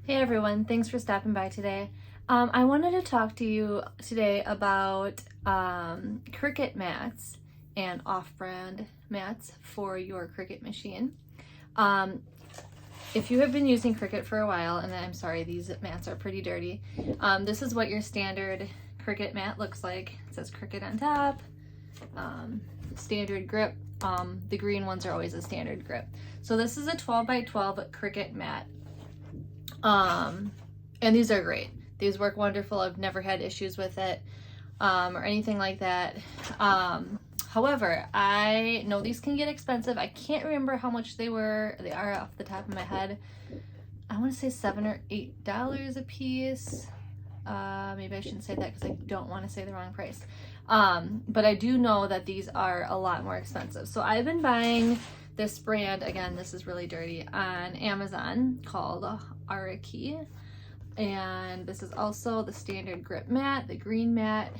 Hey everyone, thanks for stopping by today. I wanted to talk to you today about Cricut mats and off-brand mats for your Cricut machine. If you have been using Cricut for a while, and I'm sorry, these mats are pretty dirty, this is what your standard Cricut mat looks like. It says Cricut on top, standard grip. The green ones are always a standard grip. So this is a 12 by 12 Cricut mat. And these are great. These work wonderful. I've never had issues with it, or anything like that. However, I know these can get expensive. I can't remember how much they are off the top of my head. I want to say $7 or $8 a piece. Maybe I shouldn't say that because I don't want to say the wrong price. But I do know that these are a lot more expensive. So I've been buying this brand, again, this is really dirty, on Amazon, called Araki. And this is also the standard grip mat, the green mat.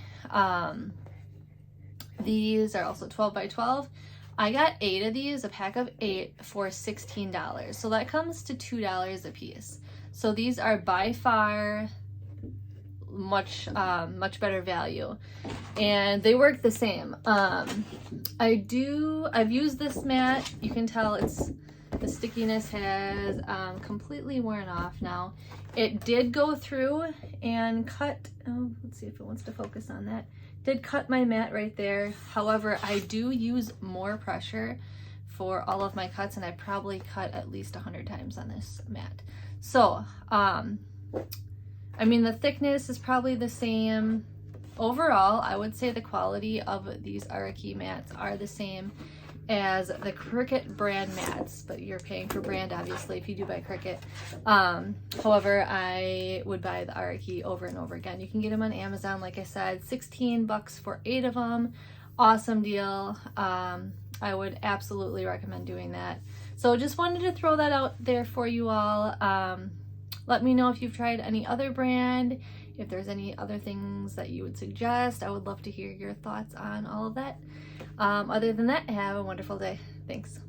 These are also 12 by 12. I got 8 of these, a pack of 8 for $16. So that comes to $2 a piece. So these are by far much better value, and they work the same. I've used this mat. You can tell the stickiness has completely worn off now. It did go through and cut, let's see if it wants to focus on that. Did cut my mat right there. However, I do use more pressure for all of my cuts, and I probably cut at least 100 times on this mat. So I mean, the thickness is probably the same. Overall, I would say the quality of these Araki mats are the same as the Cricut brand mats, but you're paying for brand, obviously, if you do buy Cricut. However, I would buy the Araki over and over again. You can get them on Amazon, like I said, $16 for 8 of them. Awesome deal. I would absolutely recommend doing that. So just wanted to throw that out there for you all. Let me know if you've tried any other brand, if there's any other things that you would suggest. I would love to hear your thoughts on all of that. Other than that, have a wonderful day. Thanks.